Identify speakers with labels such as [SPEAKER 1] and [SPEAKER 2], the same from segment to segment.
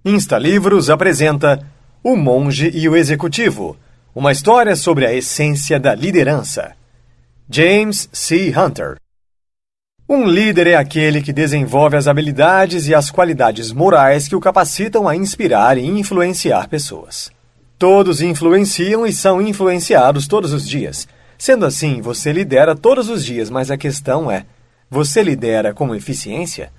[SPEAKER 1] Instalivros apresenta O Monge e o Executivo, uma história sobre a essência da liderança. James C. Hunter. Um líder é aquele que desenvolve as habilidades e as qualidades morais que o capacitam a inspirar e influenciar pessoas. Todos influenciam e são influenciados todos os dias. Sendo assim, você lidera todos os dias, mas a questão é: você lidera com eficiência?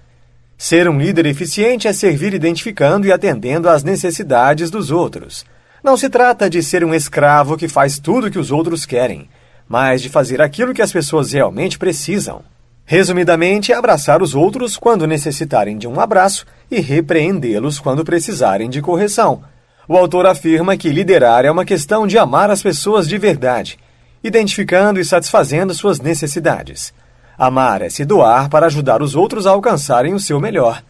[SPEAKER 1] Ser um líder eficiente é servir identificando e atendendo às necessidades dos outros. Não se trata de ser um escravo que faz tudo o que os outros querem, mas de fazer aquilo que as pessoas realmente precisam. Resumidamente, é abraçar os outros quando necessitarem de um abraço e repreendê-los quando precisarem de correção. O autor afirma que liderar é uma questão de amar as pessoas de verdade, identificando e satisfazendo suas necessidades. Amar é se doar para ajudar os outros a alcançarem o seu melhor.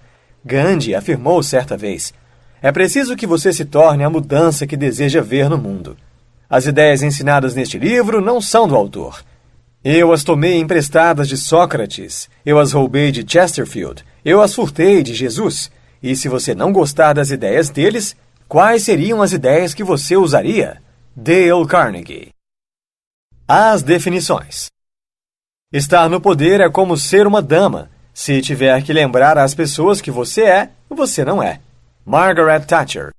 [SPEAKER 1] Gandhi afirmou certa vez: é preciso que você se torne a mudança que deseja ver no mundo. As ideias ensinadas neste livro não são do autor. Eu as tomei emprestadas de Sócrates, eu as roubei de Chesterfield, eu as furtei de Jesus. E se você não gostar das ideias deles, quais seriam as ideias que você usaria? Dale Carnegie. As definições. Estar no poder é como ser uma dama. Se tiver que lembrar às pessoas que você não é. Margaret Thatcher.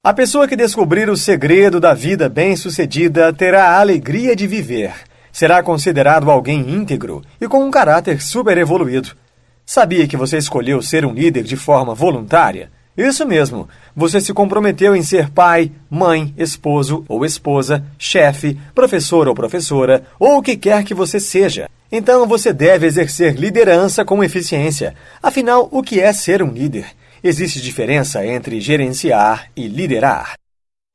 [SPEAKER 1] A pessoa que descobrir o segredo da vida bem-sucedida terá a alegria de viver. Será considerado alguém íntegro e com um caráter super evoluído. Sabia que você escolheu ser um líder de forma voluntária? Isso mesmo, você se comprometeu em ser pai, mãe, esposo ou esposa, chefe, professor ou professora, ou o que quer que você seja. Então você deve exercer liderança com eficiência. Afinal, o que é ser um líder? Existe diferença entre gerenciar e liderar.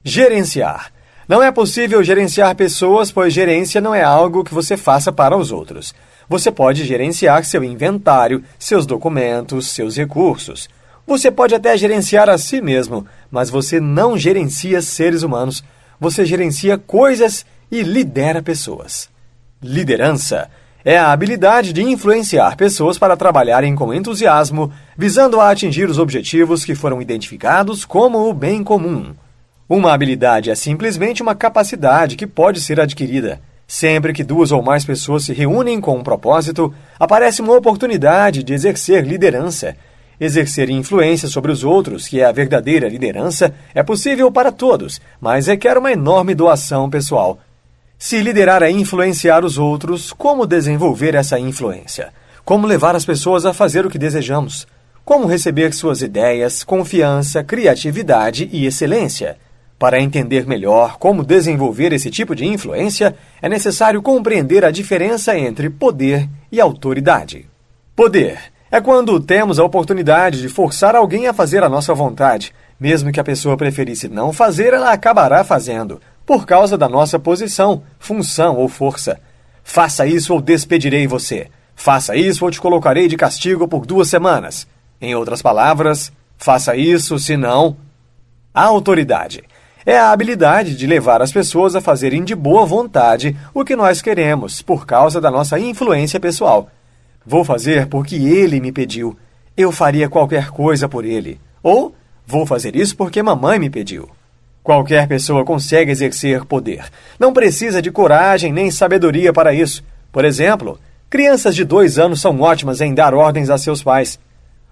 [SPEAKER 1] Gerenciar. Não é possível gerenciar pessoas, pois gerência não é algo que você faça para os outros. Você pode gerenciar seu inventário, seus documentos, seus recursos. Você pode até gerenciar a si mesmo, mas você não gerencia seres humanos. Você gerencia coisas e lidera pessoas. Liderança é a habilidade de influenciar pessoas para trabalharem com entusiasmo, visando a atingir os objetivos que foram identificados como o bem comum. Uma habilidade é simplesmente uma capacidade que pode ser adquirida. Sempre que duas ou mais pessoas se reúnem com um propósito, aparece uma oportunidade de exercer liderança. Exercer influência sobre os outros, que é a verdadeira liderança, é possível para todos, mas requer uma enorme doação pessoal. Se liderar é influenciar os outros, como desenvolver essa influência? Como levar as pessoas a fazer o que desejamos? Como receber suas ideias, confiança, criatividade e excelência? Para entender melhor como desenvolver esse tipo de influência, é necessário compreender a diferença entre poder e autoridade. Poder é quando temos a oportunidade de forçar alguém a fazer a nossa vontade. Mesmo que a pessoa preferisse não fazer, ela acabará fazendo, por causa da nossa posição, função ou força. Faça isso ou despedirei você. Faça isso ou te colocarei de castigo por 2 semanas. Em outras palavras, faça isso, senão... A autoridade é a habilidade de levar as pessoas a fazerem de boa vontade o que nós queremos, por causa da nossa influência pessoal. Vou fazer porque ele me pediu. Eu faria qualquer coisa por ele. Ou, vou fazer isso porque mamãe me pediu. Qualquer pessoa consegue exercer poder. Não precisa de coragem nem sabedoria para isso. Por exemplo, crianças de 2 anos são ótimas em dar ordens a seus pais.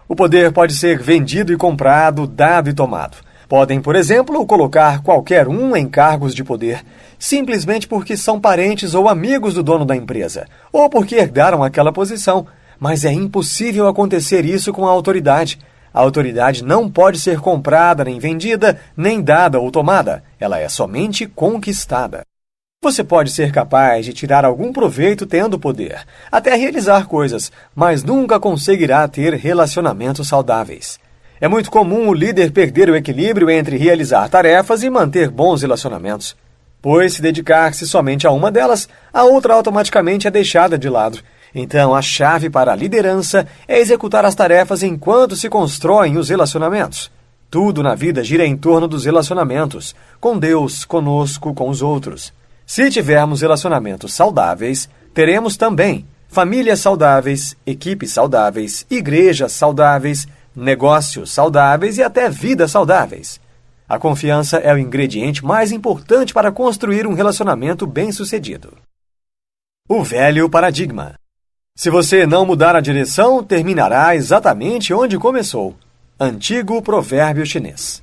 [SPEAKER 1] O poder pode ser vendido e comprado, dado e tomado. Podem, por exemplo, colocar qualquer um em cargos de poder, simplesmente porque são parentes ou amigos do dono da empresa, ou porque herdaram aquela posição. Mas é impossível acontecer isso com a autoridade. A autoridade não pode ser comprada, nem vendida, nem dada ou tomada. Ela é somente conquistada. Você pode ser capaz de tirar algum proveito tendo poder, até realizar coisas, mas nunca conseguirá ter relacionamentos saudáveis. É muito comum o líder perder o equilíbrio entre realizar tarefas e manter bons relacionamentos. Pois se dedicar-se somente a uma delas, a outra automaticamente é deixada de lado. Então, a chave para a liderança é executar as tarefas enquanto se constroem os relacionamentos. Tudo na vida gira em torno dos relacionamentos, com Deus, conosco, com os outros. Se tivermos relacionamentos saudáveis, teremos também famílias saudáveis, equipes saudáveis, igrejas saudáveis, negócios saudáveis e até vidas saudáveis. A confiança é o ingrediente mais importante para construir um relacionamento bem-sucedido. O velho paradigma. Se você não mudar a direção, terminará exatamente onde começou. Antigo provérbio chinês.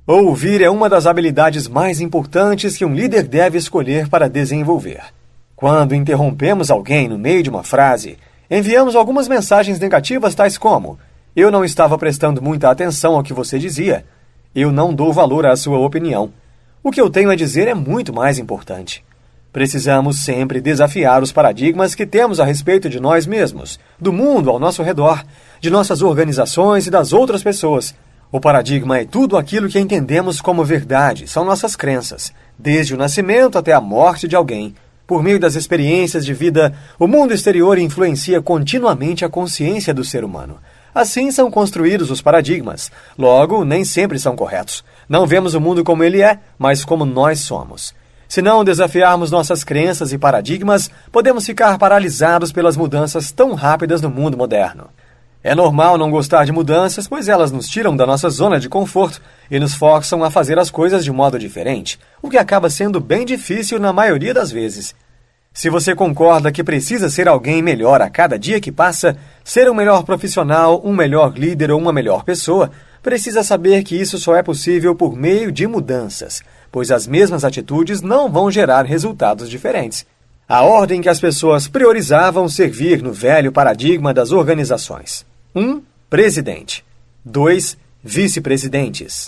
[SPEAKER 1] Ouvir é uma das habilidades mais importantes que um líder deve escolher para desenvolver. Quando interrompemos alguém no meio de uma frase, enviamos algumas mensagens negativas tais como: eu não estava prestando muita atenção ao que você dizia. Eu não dou valor à sua opinião. O que eu tenho a dizer é muito mais importante. Precisamos sempre desafiar os paradigmas que temos a respeito de nós mesmos, do mundo ao nosso redor, de nossas organizações e das outras pessoas. O paradigma é tudo aquilo que entendemos como verdade, são nossas crenças, desde o nascimento até a morte de alguém. Por meio das experiências de vida, o mundo exterior influencia continuamente a consciência do ser humano. Assim são construídos os paradigmas. Logo, nem sempre são corretos. Não vemos o mundo como ele é, mas como nós somos. Se não desafiarmos nossas crenças e paradigmas, podemos ficar paralisados pelas mudanças tão rápidas no mundo moderno. É normal não gostar de mudanças, pois elas nos tiram da nossa zona de conforto e nos forçam a fazer as coisas de um modo diferente, o que acaba sendo bem difícil na maioria das vezes. Se você concorda que precisa ser alguém melhor a cada dia que passa, ser um melhor profissional, um melhor líder ou uma melhor pessoa, precisa saber que isso só é possível por meio de mudanças, pois as mesmas atitudes não vão gerar resultados diferentes. A ordem que as pessoas priorizavam servir no velho paradigma das organizações. 1. Presidente. 2. Vice-presidentes.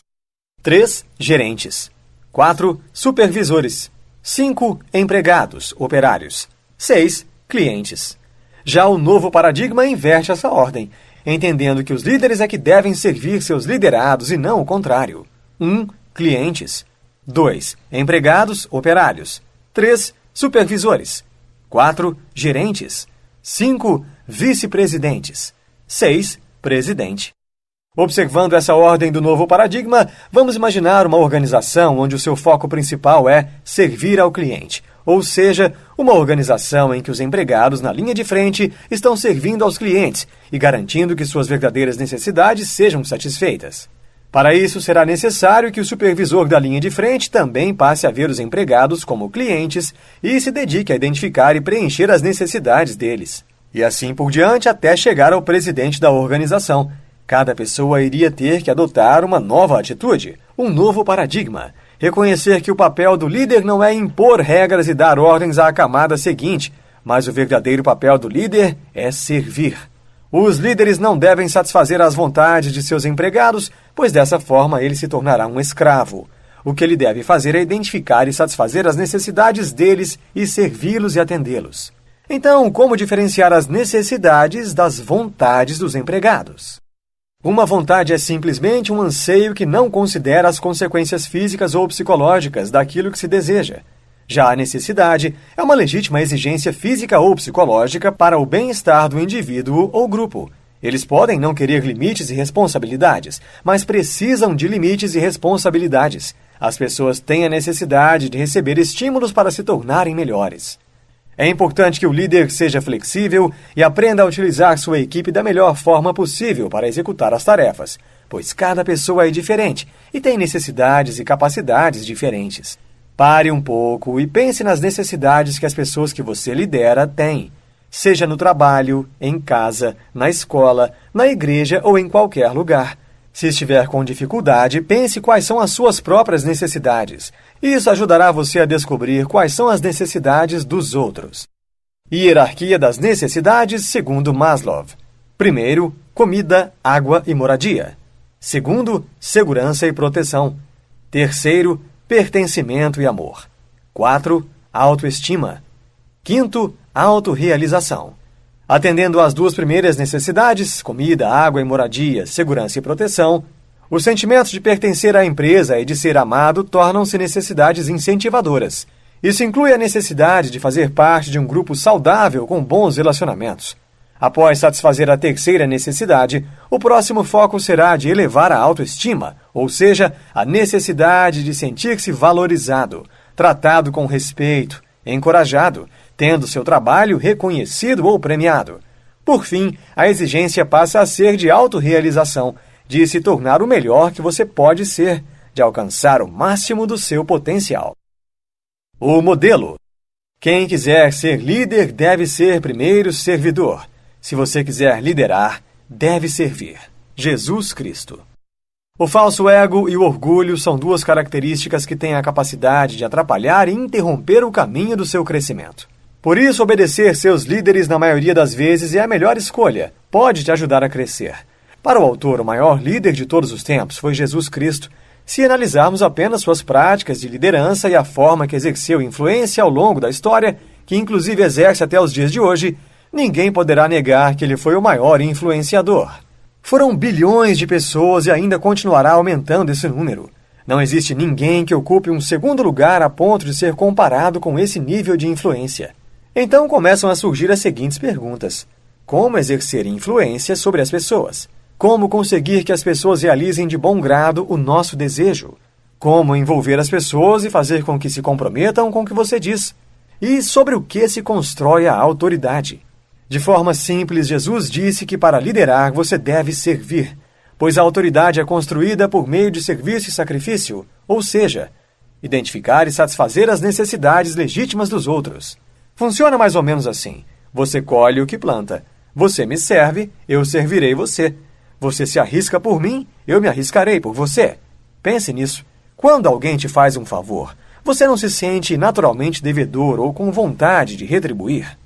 [SPEAKER 1] 3. Gerentes. 4. Supervisores. 5. Empregados, operários. 6. Clientes. Já o novo paradigma inverte essa ordem, entendendo que os líderes é que devem servir seus liderados e não o contrário. 1. Clientes. 2. Empregados, operários. 3. Supervisores. 4. Gerentes. 5. Vice-presidentes. 6. Presidente. Observando essa ordem do novo paradigma, vamos imaginar uma organização onde o seu foco principal é servir ao cliente, ou seja, uma organização em que os empregados na linha de frente estão servindo aos clientes e garantindo que suas verdadeiras necessidades sejam satisfeitas. Para isso, será necessário que o supervisor da linha de frente também passe a ver os empregados como clientes e se dedique a identificar e preencher as necessidades deles. E assim por diante até chegar ao presidente da organização. Cada pessoa iria ter que adotar uma nova atitude, um novo paradigma. Reconhecer que o papel do líder não é impor regras e dar ordens à camada seguinte, mas o verdadeiro papel do líder é servir. Os líderes não devem satisfazer as vontades de seus empregados, pois dessa forma ele se tornará um escravo. O que ele deve fazer é identificar e satisfazer as necessidades deles e servi-los e atendê-los. Então, como diferenciar as necessidades das vontades dos empregados? Uma vontade é simplesmente um anseio que não considera as consequências físicas ou psicológicas daquilo que se deseja. Já a necessidade é uma legítima exigência física ou psicológica para o bem-estar do indivíduo ou grupo. Eles podem não querer limites e responsabilidades, mas precisam de limites e responsabilidades. As pessoas têm a necessidade de receber estímulos para se tornarem melhores. É importante que o líder seja flexível e aprenda a utilizar sua equipe da melhor forma possível para executar as tarefas, pois cada pessoa é diferente e tem necessidades e capacidades diferentes. Pare um pouco e pense nas necessidades que as pessoas que você lidera têm, seja no trabalho, em casa, na escola, na igreja ou em qualquer lugar. Se estiver com dificuldade, pense quais são as suas próprias necessidades. Isso ajudará você a descobrir quais são as necessidades dos outros. Hierarquia das necessidades segundo Maslow. Primeiro, comida, água e moradia. Segundo, segurança e proteção. Terceiro, pertencimento e amor. 4. Autoestima. 5. Autorrealização. Atendendo às duas primeiras necessidades, comida, água e moradia, segurança e proteção, os sentimentos de pertencer à empresa e de ser amado tornam-se necessidades incentivadoras. Isso inclui a necessidade de fazer parte de um grupo saudável com bons relacionamentos. Após satisfazer a terceira necessidade, o próximo foco será de elevar a autoestima, ou seja, a necessidade de sentir-se valorizado, tratado com respeito, encorajado, tendo seu trabalho reconhecido ou premiado. Por fim, a exigência passa a ser de autorrealização, de se tornar o melhor que você pode ser, de alcançar o máximo do seu potencial. O modelo. Quem quiser ser líder deve ser primeiro servidor. Se você quiser liderar, deve servir. Jesus Cristo. O falso ego e o orgulho são duas características que têm a capacidade de atrapalhar e interromper o caminho do seu crescimento. Por isso, obedecer seus líderes na maioria das vezes é a melhor escolha. Pode te ajudar a crescer. Para o autor, o maior líder de todos os tempos foi Jesus Cristo. Se analisarmos apenas suas práticas de liderança e a forma que exerceu influência ao longo da história, que inclusive exerce até os dias de hoje, ninguém poderá negar que ele foi o maior influenciador. Foram bilhões de pessoas e ainda continuará aumentando esse número. Não existe ninguém que ocupe um segundo lugar a ponto de ser comparado com esse nível de influência. Então começam a surgir as seguintes perguntas. Como exercer influência sobre as pessoas? Como conseguir que as pessoas realizem de bom grado o nosso desejo? Como envolver as pessoas e fazer com que se comprometam com o que você diz? E sobre o que se constrói a autoridade? De forma simples, Jesus disse que para liderar você deve servir, pois a autoridade é construída por meio de serviço e sacrifício, ou seja, identificar e satisfazer as necessidades legítimas dos outros. Funciona mais ou menos assim. Você colhe o que planta. Você me serve, eu servirei você. Você se arrisca por mim, eu me arriscarei por você. Pense nisso. Quando alguém te faz um favor, você não se sente naturalmente devedor ou com vontade de retribuir?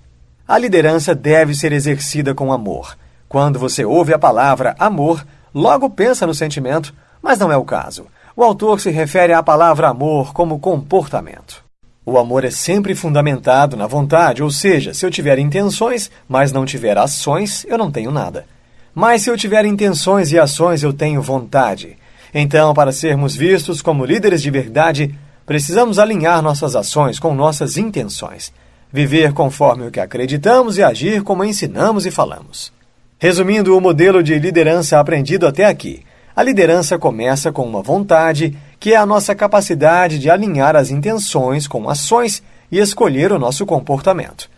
[SPEAKER 1] A liderança deve ser exercida com amor. Quando você ouve a palavra amor, logo pensa no sentimento, mas não é o caso. O autor se refere à palavra amor como comportamento. O amor é sempre fundamentado na vontade, ou seja, se eu tiver intenções, mas não tiver ações, eu não tenho nada. Mas se eu tiver intenções e ações, eu tenho vontade. Então, para sermos vistos como líderes de verdade, precisamos alinhar nossas ações com nossas intenções. Viver conforme o que acreditamos e agir como ensinamos e falamos. Resumindo o modelo de liderança aprendido até aqui, a liderança começa com uma vontade, que é a nossa capacidade de alinhar as intenções com ações e escolher o nosso comportamento.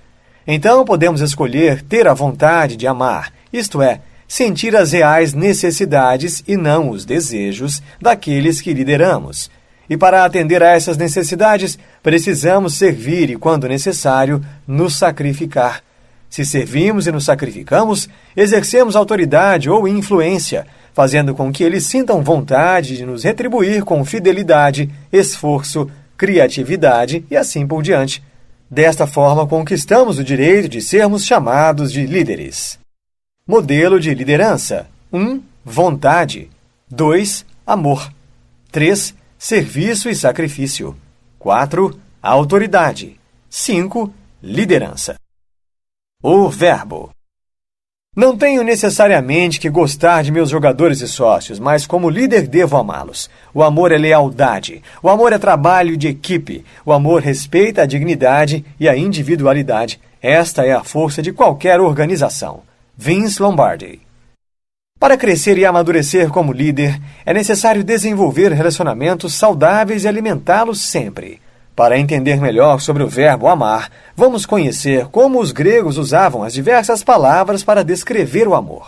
[SPEAKER 1] Então, podemos escolher ter a vontade de amar, isto é, sentir as reais necessidades e não os desejos daqueles que lideramos. E para atender a essas necessidades, precisamos servir e, quando necessário, nos sacrificar. Se servimos e nos sacrificamos, exercemos autoridade ou influência, fazendo com que eles sintam vontade de nos retribuir com fidelidade, esforço, criatividade e assim por diante. Desta forma, conquistamos o direito de sermos chamados de líderes. Modelo de liderança. 1. Vontade. 2. Amor. 3. Serviço e sacrifício. 4. Autoridade. 5. Liderança. O verbo. Não tenho necessariamente que gostar de meus jogadores e sócios, mas como líder devo amá-los. O amor é lealdade. O amor é trabalho de equipe. O amor respeita a dignidade e a individualidade. Esta é a força de qualquer organização. Vince Lombardi. Para crescer e amadurecer como líder, é necessário desenvolver relacionamentos saudáveis e alimentá-los sempre. Para entender melhor sobre o verbo amar, vamos conhecer como os gregos usavam as diversas palavras para descrever o amor.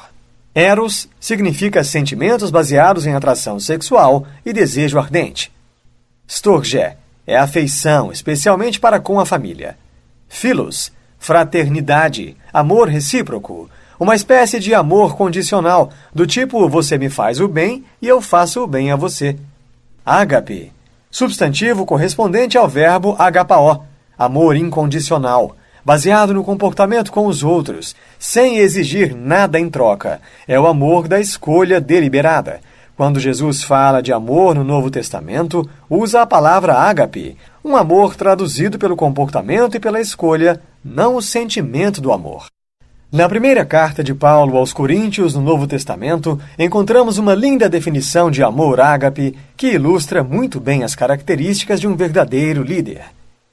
[SPEAKER 1] Eros significa sentimentos baseados em atração sexual e desejo ardente. Storge é afeição, especialmente para com a família. Philos, fraternidade, amor recíproco. Uma espécie de amor condicional, do tipo você me faz o bem e eu faço o bem a você. Ágape, substantivo correspondente ao verbo agapao, amor incondicional, baseado no comportamento com os outros, sem exigir nada em troca. É o amor da escolha deliberada. Quando Jesus fala de amor no Novo Testamento, usa a palavra ágape, um amor traduzido pelo comportamento e pela escolha, não o sentimento do amor. Na primeira carta de Paulo aos Coríntios, no Novo Testamento, encontramos uma linda definição de amor ágape que ilustra muito bem as características de um verdadeiro líder.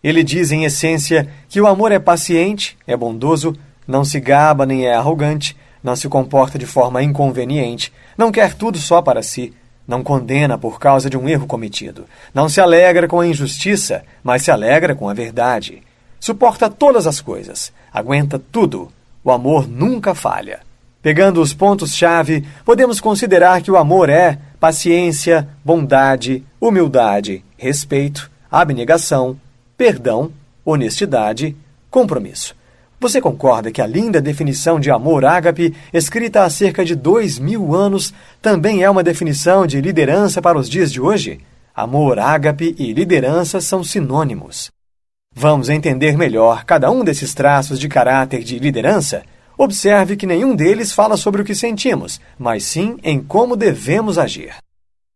[SPEAKER 1] Ele diz, em essência, que o amor é paciente, é bondoso, não se gaba nem é arrogante, não se comporta de forma inconveniente, não quer tudo só para si, não condena por causa de um erro cometido, não se alegra com a injustiça, mas se alegra com a verdade. Suporta todas as coisas, aguenta tudo. O amor nunca falha. Pegando os pontos-chave, podemos considerar que o amor é paciência, bondade, humildade, respeito, abnegação, perdão, honestidade, compromisso. Você concorda que a linda definição de amor ágape, escrita há cerca de 2000 anos, também é uma definição de liderança para os dias de hoje? Amor ágape e liderança são sinônimos. Vamos entender melhor cada um desses traços de caráter de liderança? Observe que nenhum deles fala sobre o que sentimos, mas sim em como devemos agir.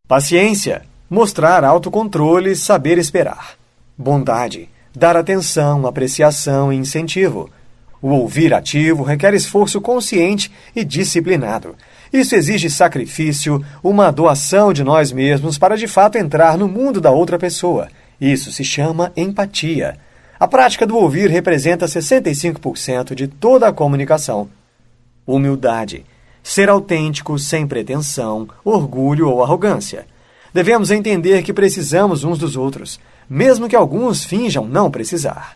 [SPEAKER 1] Paciência, mostrar autocontrole, saber esperar. Bondade, dar atenção, apreciação e incentivo. O ouvir ativo requer esforço consciente e disciplinado. Isso exige sacrifício, uma doação de nós mesmos para de fato entrar no mundo da outra pessoa. Isso se chama empatia. A prática do ouvir representa 65% de toda a comunicação. Humildade. Ser autêntico, sem pretensão, orgulho ou arrogância. Devemos entender que precisamos uns dos outros, mesmo que alguns finjam não precisar.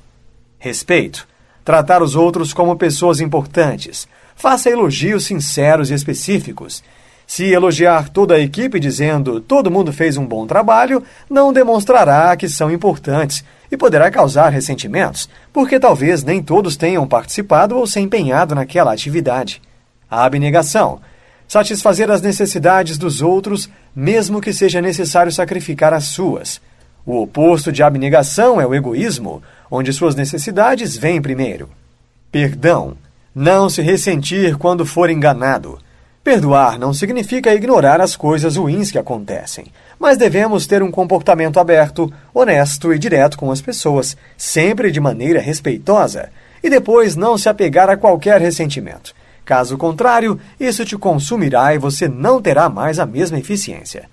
[SPEAKER 1] Respeito. Tratar os outros como pessoas importantes. Faça elogios sinceros e específicos. Se elogiar toda a equipe dizendo todo mundo fez um bom trabalho, não demonstrará que são importantes e poderá causar ressentimentos, porque talvez nem todos tenham participado ou se empenhado naquela atividade. A abnegação. Satisfazer as necessidades dos outros, mesmo que seja necessário sacrificar as suas. O oposto de abnegação é o egoísmo, onde suas necessidades vêm primeiro. Perdão. Não se ressentir quando for enganado. Perdoar não significa ignorar as coisas ruins que acontecem, mas devemos ter um comportamento aberto, honesto e direto com as pessoas, sempre de maneira respeitosa, e depois não se apegar a qualquer ressentimento. Caso contrário, isso te consumirá e você não terá mais a mesma eficiência.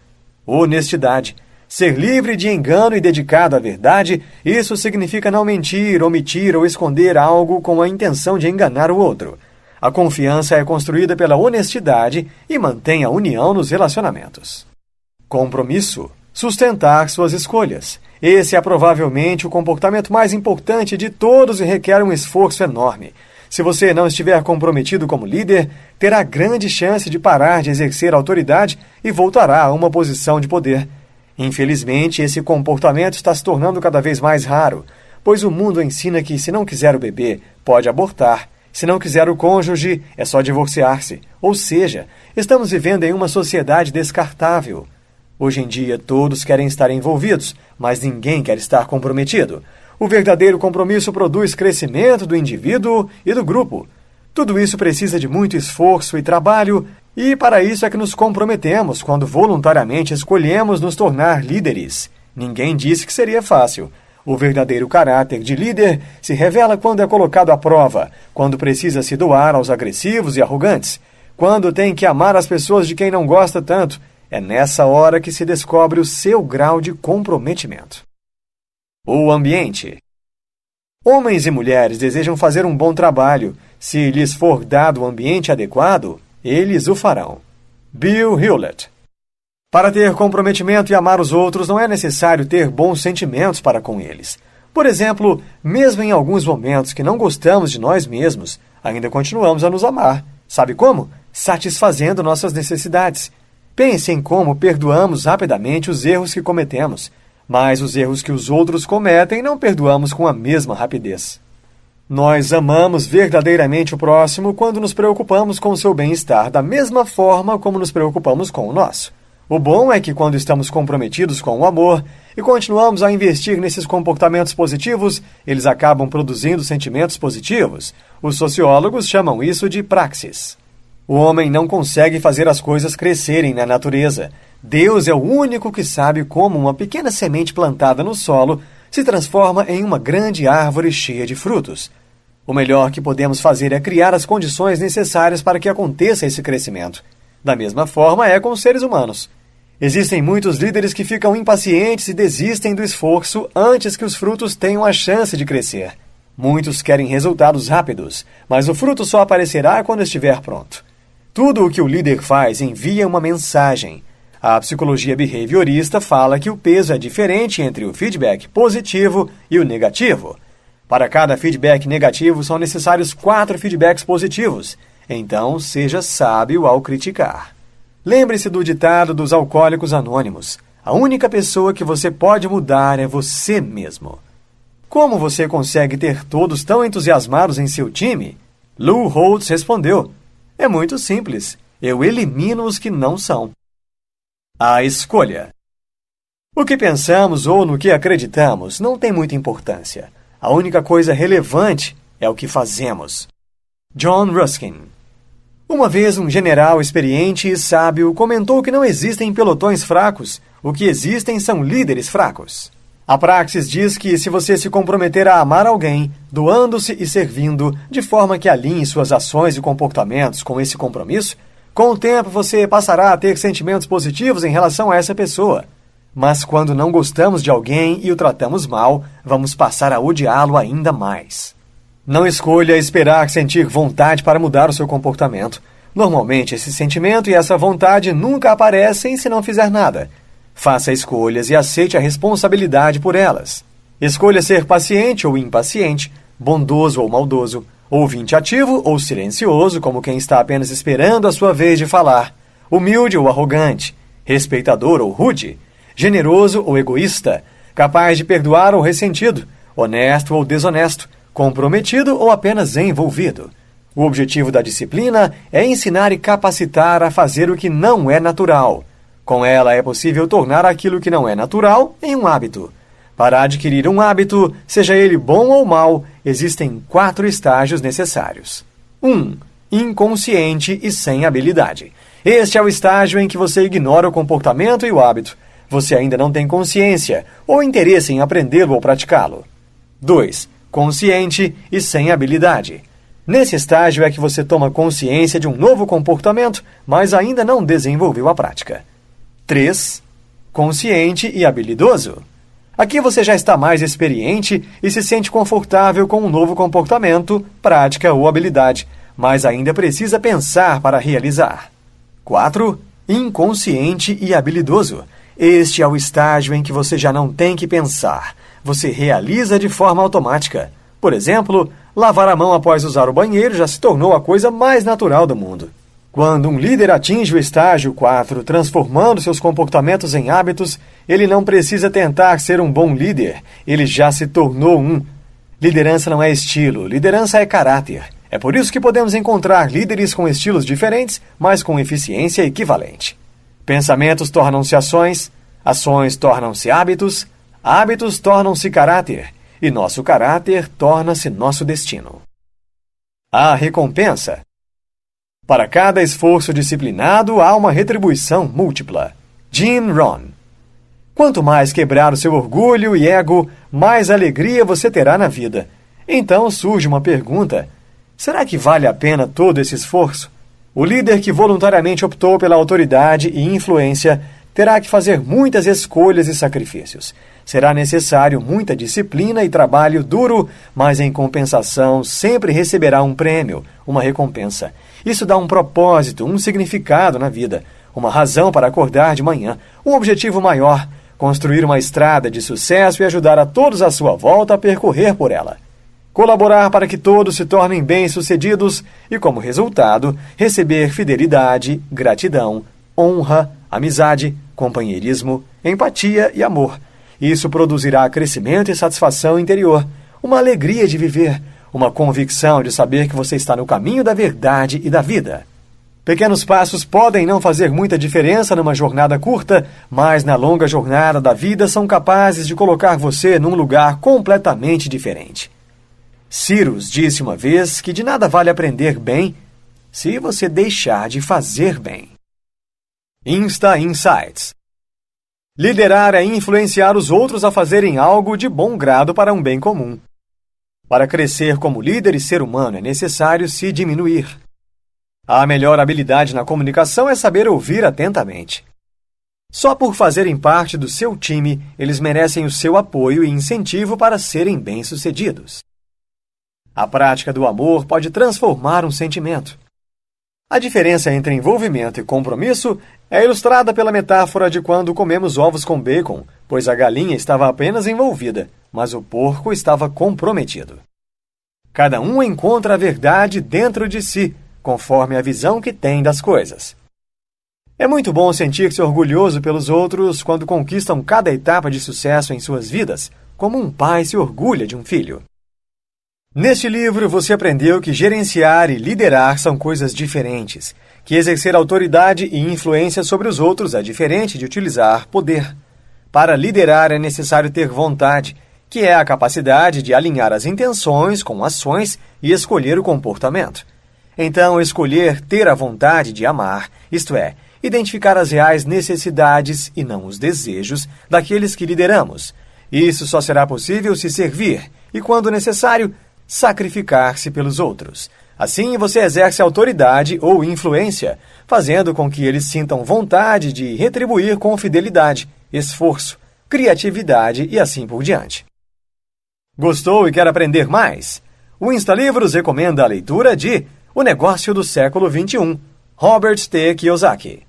[SPEAKER 1] Honestidade. Ser livre de engano e dedicado à verdade, isso significa não mentir, omitir ou esconder algo com a intenção de enganar o outro. A confiança é construída pela honestidade e mantém a união nos relacionamentos. Compromisso. Sustentar suas escolhas. Esse é provavelmente o comportamento mais importante de todos e requer um esforço enorme. Se você não estiver comprometido como líder, terá grande chance de parar de exercer autoridade e voltará a uma posição de poder. Infelizmente, esse comportamento está se tornando cada vez mais raro, pois o mundo ensina que, se não quiser o bebê, pode abortar. Se não quiser o cônjuge, é só divorciar-se. Ou seja, estamos vivendo em uma sociedade descartável. Hoje em dia, todos querem estar envolvidos, mas ninguém quer estar comprometido. O verdadeiro compromisso produz crescimento do indivíduo e do grupo. Tudo isso precisa de muito esforço e trabalho, e para isso é que nos comprometemos quando voluntariamente escolhemos nos tornar líderes. Ninguém disse que seria fácil. O verdadeiro caráter de líder se revela quando é colocado à prova, quando precisa se doar aos agressivos e arrogantes, quando tem que amar as pessoas de quem não gosta tanto. É nessa hora que se descobre o seu grau de comprometimento. O ambiente. Homens e mulheres desejam fazer um bom trabalho. Se lhes for dado o ambiente adequado, eles o farão. Bill Hewlett. Para ter comprometimento e amar os outros, não é necessário ter bons sentimentos para com eles. Por exemplo, mesmo em alguns momentos que não gostamos de nós mesmos, ainda continuamos a nos amar. Sabe como? Satisfazendo nossas necessidades. Pense em como perdoamos rapidamente os erros que cometemos, mas os erros que os outros cometem não perdoamos com a mesma rapidez. Nós amamos verdadeiramente o próximo quando nos preocupamos com o seu bem-estar da mesma forma como nos preocupamos com o nosso. O bom é que quando estamos comprometidos com o amor e continuamos a investir nesses comportamentos positivos, eles acabam produzindo sentimentos positivos. Os sociólogos chamam isso de praxis. O homem não consegue fazer as coisas crescerem na natureza. Deus é o único que sabe como uma pequena semente plantada no solo se transforma em uma grande árvore cheia de frutos. O melhor que podemos fazer é criar as condições necessárias para que aconteça esse crescimento. Da mesma forma é com os seres humanos. Existem muitos líderes que ficam impacientes e desistem do esforço antes que os frutos tenham a chance de crescer. Muitos querem resultados rápidos, mas o fruto só aparecerá quando estiver pronto. Tudo o que o líder faz envia uma mensagem. A psicologia behaviorista fala que o peso é diferente entre o feedback positivo e o negativo. Para cada feedback negativo, são necessários 4 feedbacks positivos. Então, seja sábio ao criticar. Lembre-se do ditado dos Alcoólicos Anônimos. A única pessoa que você pode mudar é você mesmo. Como você consegue ter todos tão entusiasmados em seu time? Lou Holtz respondeu: é muito simples. Eu elimino os que não são. A escolha. O que pensamos ou no que acreditamos não tem muita importância. A única coisa relevante é o que fazemos. John Ruskin. Uma vez um general experiente e sábio comentou que não existem pelotões fracos. O que existem são líderes fracos. A praxis diz que se você se comprometer a amar alguém, doando-se e servindo, de forma que alinhe suas ações e comportamentos com esse compromisso, com o tempo você passará a ter sentimentos positivos em relação a essa pessoa. Mas quando não gostamos de alguém e o tratamos mal, vamos passar a odiá-lo ainda mais. Não escolha esperar sentir vontade para mudar o seu comportamento. Normalmente, esse sentimento e essa vontade nunca aparecem se não fizer nada. Faça escolhas e aceite a responsabilidade por elas. Escolha ser paciente ou impaciente, bondoso ou maldoso, ouvinte ativo ou silencioso, como quem está apenas esperando a sua vez de falar, humilde ou arrogante, respeitador ou rude, generoso ou egoísta, capaz de perdoar ou ressentido, honesto ou desonesto, comprometido ou apenas envolvido. O objetivo da disciplina é ensinar e capacitar a fazer o que não é natural. Com ela é possível tornar aquilo que não é natural em um hábito. Para adquirir um hábito, seja ele bom ou mau, existem 4 estágios necessários. 1. Inconsciente e sem habilidade. Este é o estágio em que você ignora o comportamento e o hábito. Você ainda não tem consciência ou interesse em aprendê-lo ou praticá-lo. 2. Consciente e sem habilidade. Nesse estágio é que você toma consciência de um novo comportamento, mas ainda não desenvolveu a prática. 3. Consciente e habilidoso. Aqui você já está mais experiente e se sente confortável com um novo comportamento, prática ou habilidade, mas ainda precisa pensar para realizar. 4. Inconsciente e habilidoso. Este é o estágio em que você já não tem que pensar. Você realiza de forma automática. Por exemplo, lavar a mão após usar o banheiro já se tornou a coisa mais natural do mundo. Quando um líder atinge o estágio 4, transformando seus comportamentos em hábitos, ele não precisa tentar ser um bom líder, ele já se tornou um. Liderança não é estilo, liderança é caráter. É por isso que podemos encontrar líderes com estilos diferentes, mas com eficiência equivalente. Pensamentos tornam-se ações, ações tornam-se hábitos, hábitos tornam-se caráter, e nosso caráter torna-se nosso destino. A recompensa. Para cada esforço disciplinado, há uma retribuição múltipla. Jim Rohn. Quanto mais quebrar o seu orgulho e ego, mais alegria você terá na vida. Então surge uma pergunta: será que vale a pena todo esse esforço? O líder que voluntariamente optou pela autoridade e influência terá que fazer muitas escolhas e sacrifícios. Será necessário muita disciplina e trabalho duro, mas em compensação sempre receberá um prêmio, uma recompensa. Isso dá um propósito, um significado na vida, uma razão para acordar de manhã, um objetivo maior, construir uma estrada de sucesso e ajudar a todos à sua volta a percorrer por ela. Colaborar para que todos se tornem bem-sucedidos e, como resultado, receber fidelidade, gratidão, honra, amizade, companheirismo, empatia e amor. Isso produzirá crescimento e satisfação interior, uma alegria de viver, uma convicção de saber que você está no caminho da verdade e da vida. Pequenos passos podem não fazer muita diferença numa jornada curta, mas na longa jornada da vida são capazes de colocar você num lugar completamente diferente. Cyrus disse uma vez que de nada vale aprender bem se você deixar de fazer bem. Insta Insights. Liderar é influenciar os outros a fazerem algo de bom grado para um bem comum. Para crescer como líder e ser humano é necessário se diminuir. A melhor habilidade na comunicação é saber ouvir atentamente. Só por fazerem parte do seu time, eles merecem o seu apoio e incentivo para serem bem-sucedidos. A prática do amor pode transformar um sentimento. A diferença entre envolvimento e compromisso é ilustrada pela metáfora de quando comemos ovos com bacon, pois a galinha estava apenas envolvida, mas o porco estava comprometido. Cada um encontra a verdade dentro de si, conforme a visão que tem das coisas. É muito bom sentir-se orgulhoso pelos outros quando conquistam cada etapa de sucesso em suas vidas, como um pai se orgulha de um filho. Neste livro, você aprendeu que gerenciar e liderar são coisas diferentes, que exercer autoridade e influência sobre os outros é diferente de utilizar poder. Para liderar é necessário ter vontade, que é a capacidade de alinhar as intenções com ações e escolher o comportamento. Então, escolher ter a vontade de amar, isto é, identificar as reais necessidades e não os desejos daqueles que lideramos. Isso só será possível se servir e, quando necessário, sacrificar-se pelos outros. Assim, você exerce autoridade ou influência, fazendo com que eles sintam vontade de retribuir com fidelidade, esforço, criatividade e assim por diante. Gostou e quer aprender mais? O InstaLivros recomenda a leitura de O Negócio do Século XXI, Robert T. Kiyosaki.